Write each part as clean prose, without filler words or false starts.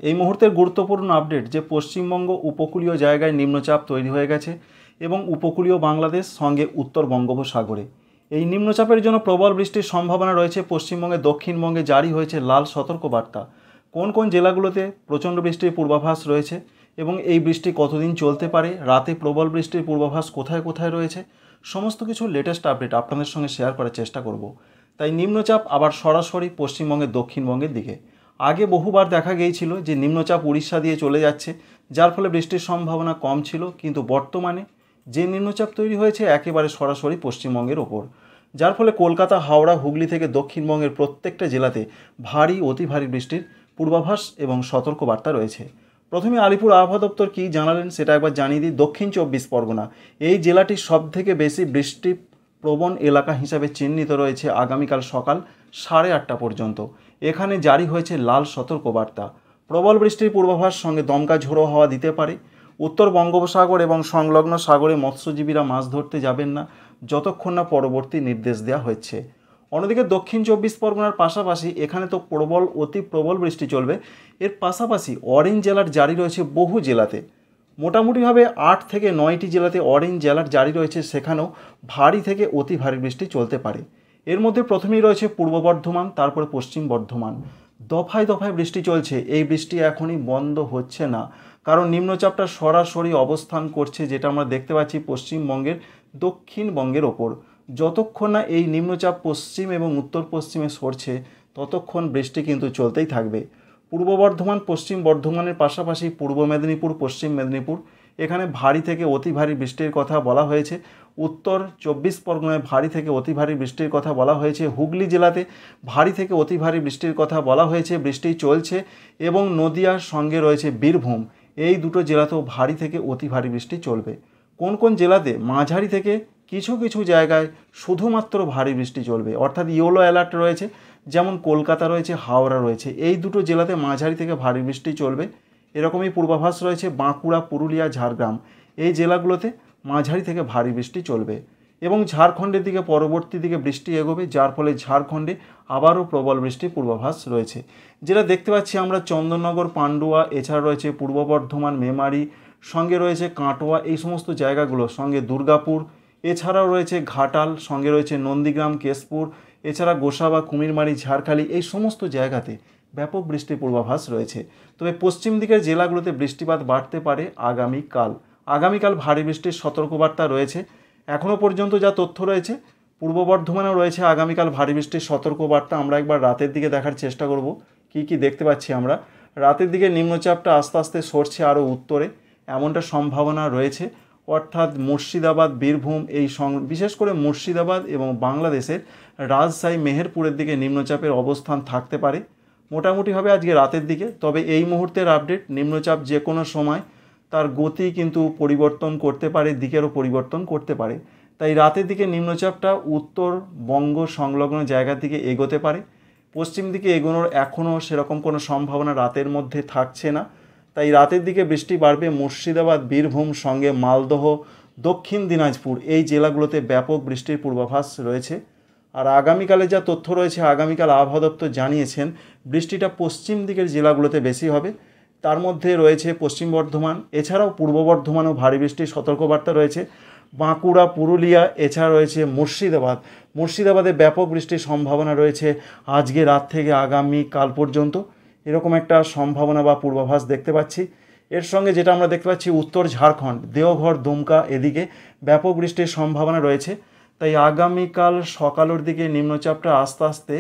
এই মুহূর্তের গুরুত্বপূর্ণ আপডেট যে পশ্চিমবঙ্গ উপকূলীয় জায়গায় নিম্নচাপ তৈরি হয়ে গেছে এবং উপকূলীয় বাংলাদেশ সঙ্গে উত্তর বঙ্গোপসাগরে এই নিম্নচাপের জন্য প্রবল বৃষ্টির সম্ভাবনা রয়েছে। পশ্চিমবঙ্গে দক্ষিণবঙ্গে জারি হয়েছে লাল সতর্কবার্তা। কোন কোন জেলাগুলোতে প্রচণ্ড বৃষ্টির পূর্বাভাস রয়েছে এবং এই বৃষ্টি কতদিন চলতে পারে, রাতে প্রবল বৃষ্টির পূর্বাভাস কোথায় কোথায় রয়েছে, সমস্ত কিছু লেটেস্ট আপডেট আপনাদের সঙ্গে শেয়ার করার চেষ্টা করব। তাই নিম্নচাপ আবার সরাসরি পশ্চিমবঙ্গের দক্ষিণবঙ্গের দিকে। আগে বহুবার দেখা গিয়েছিল যে নিম্নচাপ উড়িষ্যা দিয়ে চলে যাচ্ছে, যার ফলে বৃষ্টির সম্ভাবনা কম ছিল, কিন্তু বর্তমানে যে নিম্নচাপ তৈরি হয়েছে একেবারে সরাসরি পশ্চিমবঙ্গের ওপর, যার ফলে কলকাতা, হাওড়া, হুগলি থেকে দক্ষিণবঙ্গের প্রত্যেকটা জেলাতে ভারী অতি ভারী বৃষ্টির পূর্বাভাস এবং সতর্কবার্তা রয়েছে। প্রথমে আলিপুর আবহাওয়া দপ্তর কী জানালেন সেটা একবার জানিয়ে দিই। দক্ষিণ 24 পরগনা এই জেলাটি সবথেকে বেশি বৃষ্টি প্রবণ এলাকা হিসাবে চিহ্নিত রয়েছে আগামীকাল সকাল 8:30 পর্যন্ত। এখানে জারি হয়েছে লাল সতর্কবার্তা। প্রবল বৃষ্টির পূর্বাভাস সঙ্গে দমকা ঝোড়ো হাওয়া দিতে পারে। উত্তর বঙ্গোপসাগর এবং সংলগ্ন সাগরে মৎস্যজীবীরা মাছ ধরতে যাবেন না যতক্ষণ না পরবর্তী নির্দেশ দেওয়া হচ্ছে। অন্যদিকে দক্ষিণ 24 পরগনার পাশাপাশি এখানে তো প্রবল অতি প্রবল বৃষ্টি চলবে, এর পাশাপাশি অরেঞ্জ অ্যালার্ট জারি রয়েছে বহু জেলাতে। মোটামুটিভাবে 8 থেকে 9টি জেলাতে অরেঞ্জ অ্যালার্ট জারি রয়েছে, সেখানেও ভারী থেকে অতি ভারী বৃষ্টি চলতে পারে। এর মধ্যে প্রথমেই রয়েছে পূর্ব বর্ধমান, তারপরে পশ্চিম বর্ধমান। দফায় দফায় বৃষ্টি চলছে। এই বৃষ্টি এখনই বন্ধ হচ্ছে না, কারণ নিম্নচাপটা সরাসরি অবস্থান করছে, যেটা আমরা দেখতে পাচ্ছি পশ্চিমবঙ্গের দক্ষিণবঙ্গের ওপর। যতক্ষণ না এই নিম্নচাপ পশ্চিম এবং উত্তর পশ্চিমে সরছে ততক্ষণ বৃষ্টি কিন্তু চলতেই থাকবে। পূর্ব বর্ধমান, পশ্চিম বর্ধমানের পাশাপাশি পূর্ব মেদিনীপুর, পশ্চিম মেদিনীপুর, এখানে ভারী থেকে অতি ভারী বৃষ্টির কথা বলা হয়েছে। উত্তর 24 পরগনায় ভারী থেকে অতি ভারী বৃষ্টির কথা বলা হয়েছে। হুগলি জেলাতে ভারী থেকে অতি ভারী বৃষ্টির কথা বলা হয়েছে, বৃষ্টি চলছে। এবং নদিয়ার সঙ্গে রয়েছে বীরভূম, এই দুটো জেলাতেও ভারী থেকে অতি ভারী বৃষ্টি চলবে। কোন কোন জেলাতে মাঝারি থেকে কিছু কিছু জায়গায় শুধুমাত্র ভারী বৃষ্টি চলবে, অর্থাৎ ইয়েলো অ্যালার্ট রয়েছে, যেমন কলকাতা রয়েছে, হাওড়া রয়েছে, এই দুটো জেলাতে মাঝারি থেকে ভারী বৃষ্টি চলবে। এরকমই পূর্বাভাস রয়েছে বাঁকুড়া, পুরুলিয়া, ঝাড়গ্রাম, এই জেলাগুলোতে মাঝারি থেকে ভারী বৃষ্টি চলবে। এবং ঝাড়খণ্ডের দিকে পরবর্তী দিকে বৃষ্টি এগোবে, যার ফলে ঝাড়খণ্ডে আবারও প্রবল বৃষ্টির পূর্বাভাস রয়েছে। যেটা দেখতে পাচ্ছি আমরা চন্দননগর, পান্ডুয়া, এছাড়া রয়েছে পূর্ব বর্ধমান, মেমারি, সঙ্গে রয়েছে কাটোয়া, এই সমস্ত জায়গাগুলো, সঙ্গে দুর্গাপুর, এছাড়াও রয়েছে ঘাটাল, সঙ্গে রয়েছে নন্দীগ্রাম, কেশপুর, এছাড়া গোসাবা, কুমিরমারি, ঝাড়খালি, এই সমস্ত জায়গাতে ব্যাপক বৃষ্টির পূর্বাভাস রয়েছে। তবে পশ্চিম দিকের জেলাগুলোতে বৃষ্টিপাত বাড়তে পারে আগামীকাল ভারী বৃষ্টির সতর্কবার্তা রয়েছে। এখনও পর্যন্ত যা তথ্য রয়েছে, পূর্ব বর্ধমানেও রয়েছে আগামীকাল ভারী বৃষ্টির সতর্কবার্তা। আমরা একবার রাতের দিকে দেখার চেষ্টা করব কি কি দেখতে পাচ্ছি আমরা। রাতের দিকে নিম্নচাপটা আস্তে আস্তে সরছে আরও উত্তরে, এমনটা সম্ভাবনা রয়েছে। অর্থাৎ মুর্শিদাবাদ, বীরভূম, বিশেষ করে মুর্শিদাবাদ এবং বাংলাদেশের রাজশাহী, মেহেরপুরের দিকে নিম্নচাপের অবস্থান থাকতে পারে মোটামুটিভাবে আজকে রাতের দিকে। তবে এই মুহূর্তের আপডেট, নিম্নচাপ যে কোনো সময় তার গতি কিন্তু পরিবর্তন করতে পারে, দিকেরও পরিবর্তন করতে পারে। তাই রাতের দিকে নিম্নচাপটা উত্তরবঙ্গ সংলগ্ন জায়গার দিকে এগোতে পারে। পশ্চিম দিকে এগোনোর এখনও সেরকম কোনো সম্ভাবনা রাতের মধ্যে থাকছে না। তাই রাতের দিকে বৃষ্টি বাড়বে মুর্শিদাবাদ, বীরভূম, সঙ্গে মালদহ, দক্ষিণ দিনাজপুর, এই জেলাগুলোতে ব্যাপক বৃষ্টির পূর্বাভাস রয়েছে। আর আগামীকালে যা তথ্য রয়েছে, আগামীকাল আবহাওয়া দপ্তর জানিয়েছেন বৃষ্টিটা পশ্চিম দিকের জেলাগুলোতে বেশি হবে। তার মধ্যে রয়েছে পশ্চিম বর্ধমান, এছাড়াও পূর্ব বর্ধমানেও ভারী বৃষ্টির সতর্কবার্তা রয়েছে। বাঁকুড়া, পুরুলিয়া, এছাড়া রয়েছে মুর্শিদাবাদে ব্যাপক বৃষ্টির সম্ভাবনা রয়েছে আজকে রাত থেকে আগামীকাল পর্যন্ত, এরকম একটা সম্ভাবনা বা পূর্বাভাস দেখতে পাচ্ছি। এর সঙ্গে যেটা আমরা দেখতে পাচ্ছি উত্তর ঝাড়খণ্ড, দেওঘর, দুমকা, এদিকে ব্যাপক বৃষ্টির সম্ভাবনা রয়েছে। তাই আগামীকাল সকালের দিকে নিম্নচাপটা আস্তে আস্তে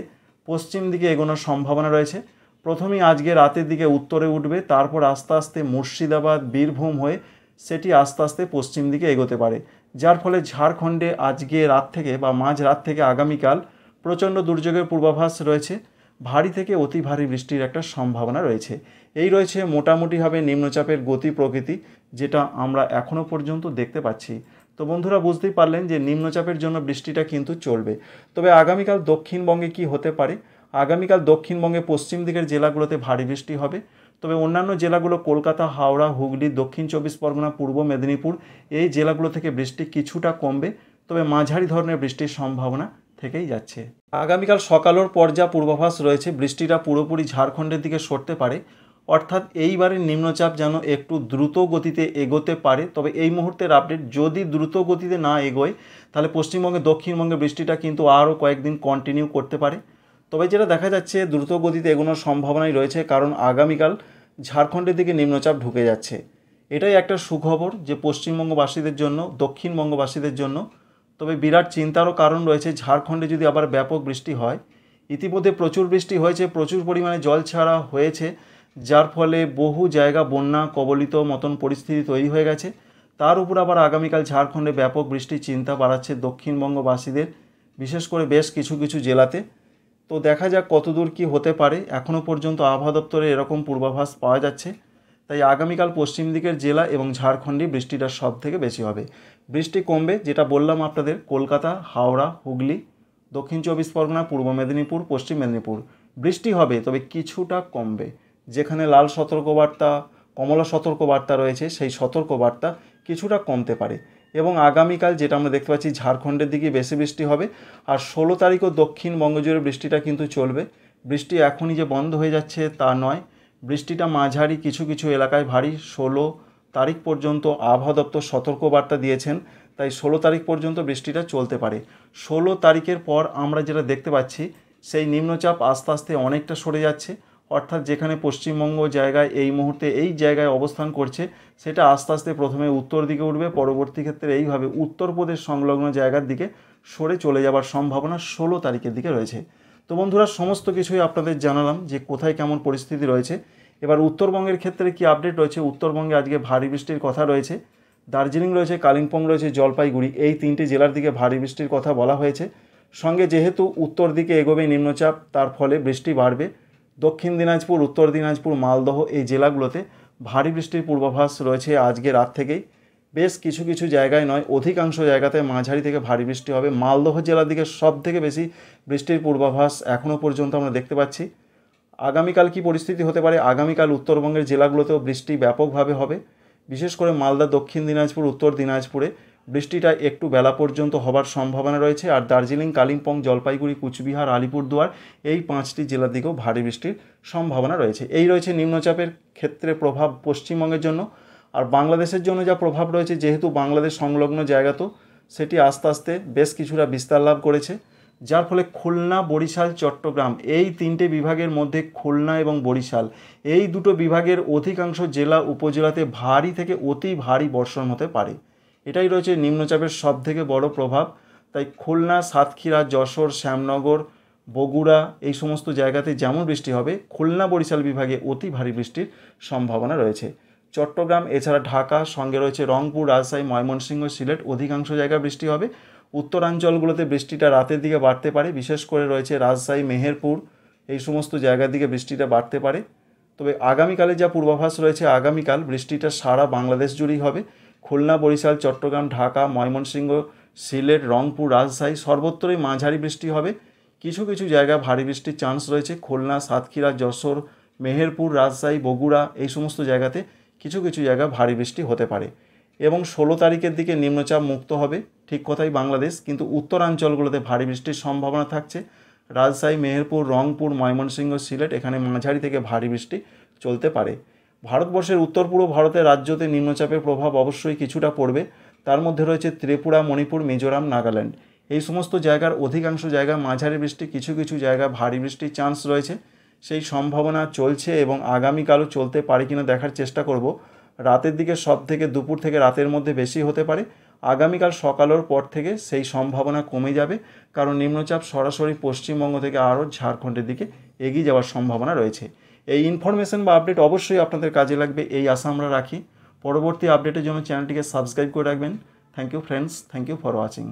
পশ্চিম দিকে এগোনোর সম্ভাবনা রয়েছে। প্রথমেই আজকে রাতের দিকে উত্তরে উঠবে, তারপর আস্তে আস্তে মুর্শিদাবাদ, বীরভূম হয়ে সেটি আস্তে আস্তে পশ্চিম দিকে এগোতে পারে, যার ফলে ঝাড়খণ্ডে আজকে রাত থেকে বা মাঝরাত থেকে আগামীকাল প্রচণ্ড দুর্যোগের পূর্বাভাস রয়েছে। ভারী থেকে অতি ভারী বৃষ্টির একটা সম্ভাবনা রয়েছে। এই রয়েছে মোটামুটিভাবে নিম্নচাপের গতি প্রকৃতি, যেটা আমরা এখনও পর্যন্ত দেখতে পাচ্ছি। তো বন্ধুরা, বুঝতেই পারলেন যে নিম্নচাপের জন্য বৃষ্টিটা কিন্তু চলবে। তবে আগামীকাল দক্ষিণবঙ্গে কি হতে পারে, আগামীকাল দক্ষিণবঙ্গে পশ্চিম দিকের জেলাগুলোতে ভারী বৃষ্টি হবে। তবে অন্যান্য জেলাগুলো কলকাতা, হাওড়া, হুগলি, দক্ষিণ 24 পরগনা, পূর্ব মেদিনীপুর, এই জেলাগুলো থেকে বৃষ্টি কিছুটা কমবে। তবে মাঝারি ধরনের বৃষ্টির সম্ভাবনা থেকেই যাচ্ছে। আগামীকাল সকালের পর যা পূর্বাভাস রয়েছে, বৃষ্টিটা পুরোপুরি ঝাড়খণ্ডের দিকে সরতে পারে। অর্থাৎ এইবারের নিম্নচাপ যেন একটু দ্রুত গতিতে এগোতে পারে। তবে এই মুহূর্তের আপডেট, যদি দ্রুত গতিতে না এগোয় তাহলে পশ্চিমবঙ্গে দক্ষিণবঙ্গে বৃষ্টিটা কিন্তু আরও কয়েকদিন কন্টিনিউ করতে পারে। তবে যেটা দেখা যাচ্ছে দ্রুত গতিতে এগোনোর সম্ভাবনাই রয়েছে, কারণ আগামীকাল ঝাড়খণ্ডের দিকে নিম্নচাপ ঢুকে যাচ্ছে। এটাই একটা সুখবর যে পশ্চিমবঙ্গবাসীদের জন্য, দক্ষিণবঙ্গবাসীদের জন্য। তবে বিরাট চিন্তারও কারণ রয়েছে, ঝাড়খণ্ডে যদি আবার ব্যাপক বৃষ্টি হয়। ইতিমধ্যে প্রচুর বৃষ্টি হয়েছে, প্রচুর পরিমাণে জল ছাড়া হয়েছে, যার ফলে বহু জায়গা বন্যা কবলিত মতন পরিস্থিতি তৈরি হয়ে গেছে। তার উপর আবার আগামীকাল ঝাড়খণ্ডে ব্যাপক বৃষ্টির চিন্তা বাড়াচ্ছে দক্ষিণবঙ্গবাসীদের, বিশেষ করে বেশ কিছু কিছু জেলাতে। তো দেখা যাক কতদূর কী হতে পারে। এখনও পর্যন্ত আবহাওয়া দপ্তরে এরকম পূর্বাভাস পাওয়া যাচ্ছে। তাই আগামীকাল পশ্চিম দিকের জেলা এবং ঝাড়খণ্ডে বৃষ্টিটা সব থেকে বেশি হবে। বৃষ্টি কমবে, যেটা বললাম আপনাদের, কলকাতা, হাওড়া, হুগলি, দক্ষিণ চব্বিশ পরগনা, পূর্ব মেদিনীপুর, পশ্চিম মেদিনীপুর বৃষ্টি হবে, তবে কিছুটা কমবে। যেখানে লাল সতর্কবার্তা, কমলা সতর্কবার্তা রয়েছে, সেই সতর্কবার্তা কিছুটা কমতে পারে। এবং আগামীকাল যেটা আমরা দেখতে পাচ্ছি, ঝাড়খণ্ডের দিকে বেশি বৃষ্টি হবে। আর 16 তারিখও দক্ষিণবঙ্গ জুড়ে বৃষ্টিটা কিন্তু চলবে। বৃষ্টি এখনই যে বন্ধ হয়ে যাচ্ছে তা নয়, বৃষ্টিটা মাঝারি, কিছু কিছু এলাকায় ভারী। 16 তারিখ পর্যন্ত আবহাওয়া দপ্তর সতর্কবার্তা দিয়েছেন, তাই 16 তারিখ পর্যন্ত বৃষ্টিটা চলতে পারে। 16 তারিখের পর আমরা যেটা দেখতে পাচ্ছি, সেই নিম্নচাপ আস্তে আস্তে অনেকটা সরে যাচ্ছে। অর্থাৎ যেখানে পশ্চিমবঙ্গ জায়গায় এই মুহূর্তে এই জায়গায় অবস্থান করছে, সেটা আস্তে আস্তে প্রথমে উত্তর দিকে উঠবে, পরবর্তী ক্ষেত্রে এইভাবে উত্তরপ্রদেশ সংলগ্ন জায়গার দিকে সরে চলে যাওয়ার সম্ভাবনা 16 তারিখের দিকে রয়েছে। তো বন্ধুরা, সমস্ত কিছুই আপনাদের জানালাম যে কোথায় কেমন পরিস্থিতি রয়েছে। এবার উত্তরবঙ্গের ক্ষেত্রে কি আপডেট রয়েছে। উত্তরবঙ্গে আজকে ভারী বৃষ্টির কথা রয়েছে। দার্জিলিং রয়েছে, কালিম্পং রয়েছে, জলপাইগুড়ি, এই 3টে জেলার দিকে ভারী বৃষ্টির কথা বলা হয়েছে। সঙ্গে যেহেতু উত্তর দিকে এগোবে নিম্নচাপ, তার ফলে বৃষ্টি বাড়বে। দক্ষিণ দিনাজপুর, উত্তর দিনাজপুর, মালদহ এই জেলাগুলোতে ভারী বৃষ্টির পূর্বাভাস রয়েছে আজকে রাত থেকেই। বেশ কিছু কিছু জায়গায় নয়, অধিকাংশ জায়গাতে মাঝারি থেকে ভারী বৃষ্টি হবে। মালদহ জেলার দিকে সব থেকে বেশি বৃষ্টির পূর্বাভাস এখনও পর্যন্ত আমরা দেখতে পাচ্ছি। আগামীকাল কি পরিস্থিতি হতে পারে, আগামীকাল উত্তরবঙ্গের জেলাগুলোতেও বৃষ্টি ব্যাপকভাবে হবে। বিশেষ করে মালদা, দক্ষিণ দিনাজপুর, উত্তর দিনাজপুরে বৃষ্টিটা একটু বেলা পর্যন্ত হবার সম্ভাবনা রয়েছে। আর দার্জিলিং, কালিম্পং, জলপাইগুড়ি, কুচবিহার, আলিপুরদুয়ার এই 5টি জেলার দিকেও ভারী বৃষ্টির সম্ভাবনা রয়েছে। এই রয়েছে নিম্নচাপের ক্ষেত্রে প্রভাব পশ্চিমবঙ্গের জন্য। আর বাংলাদেশের জন্য যা প্রভাব রয়েছে, যেহেতু বাংলাদেশ সংলগ্ন জায়গা, তো সেটি আস্তে আস্তে বেশ কিছুটা বিস্তার লাভ করেছে, যার ফলে খুলনা, বরিশাল, চট্টগ্রাম এই 3টে বিভাগের মধ্যে খুলনা এবং বরিশাল এই দুটো বিভাগের অধিকাংশ জেলা উপজেলাতে ভারী থেকে অতি ভারী বর্ষণ হতে পারে। এটাই রয়েছে নিম্নচাপের সব থেকে বড় প্রভাব। তাই খুলনা, সাতক্ষীরা, যশোর, শ্যামনগর, বগুড়া এই সমস্ত জায়গাতে যেমন বৃষ্টি হবে, খুলনা বরিশাল বিভাগে অতি ভারী বৃষ্টির সম্ভাবনা রয়েছে। চট্টগ্রাম, এছাড়া ঢাকা, সঙ্গে রয়েছে রংপুর, রাজশাহী, ময়মনসিংহ, সিলেট অধিকাংশ জায়গায় বৃষ্টি হবে। উত্তরাঞ্চলগুলোতে বৃষ্টিটা রাতের দিকে বাড়তে পারে, বিশেষ করে রয়েছে রাজশাহী, মেহেরপুর এই সমস্ত জায়গার দিকে বৃষ্টিটা বাড়তে পারে। তবে আগামীকালে যা পূর্বাভাস রয়েছে, আগামীকাল বৃষ্টিটা সারা বাংলাদেশ জুড়েই হবে। খুলনা, বরিশাল, চট্টগ্রাম, ঢাকা, ময়মনসিংহ, সিলেট, রংপুর, রাজশাহী সর্বত্রই মাঝারি বৃষ্টি হবে। কিছু কিছু জায়গায় ভারী বৃষ্টির চান্স রয়েছে। খুলনা, সাতক্ষীরা, যশোর, মেহেরপুর, রাজশাহী, বগুড়া এই সমস্ত জায়গাতে কিছু কিছু জায়গায় ভারী বৃষ্টি হতে পারে। এবং 16 তারিখের দিকে নিম্নচাপ মুক্ত হবে, ঠিক কথাই বাংলাদেশ, কিন্তু উত্তরাঞ্চলগুলোতে ভারী বৃষ্টির সম্ভাবনা থাকছে। রাজশাহী, মেহেরপুর, রংপুর, ময়মনসিংহ, সিলেট এখানে মাঝারি থেকে ভারী বৃষ্টি চলতে পারে। ভারতবর্ষের উত্তর পূর্ব ভারতের রাজ্যতে নিম্নচাপের প্রভাব অবশ্যই কিছুটা পড়বে। তার মধ্যে রয়েছে ত্রিপুরা, মণিপুর, মিজোরাম, নাগাল্যান্ড এই সমস্ত জায়গার অধিকাংশ জায়গায় মাঝারি বৃষ্টি, কিছু কিছু জায়গায় ভারী বৃষ্টির চান্স রয়েছে। সেই সম্ভাবনা চলছে এবং আগামীকালও চলতে পারে কিনা দেখার চেষ্টা করব। রাতের দিকে সব থেকে দুপুর থেকে রাতের মধ্যে বেশি হতে পারে। আগামীকাল সকালের পর থেকে সেই সম্ভাবনা কমে যাবে, কারণ নিম্নচাপ সরাসরি পশ্চিমবঙ্গ থেকে আরও ঝাড়খণ্ডের দিকে এগিয়ে যাওয়ার সম্ভাবনা রয়েছে। এই ইনফরমেশন বা আপডেট অবশ্যই আপনাদের কাজে লাগবে, এই আশা আমরা রাখি। পরবর্তী আপডেটের জন্য চ্যানেলটিকে সাবস্ক্রাইব করে রাখবেন। Thank you friends, thank you for watching.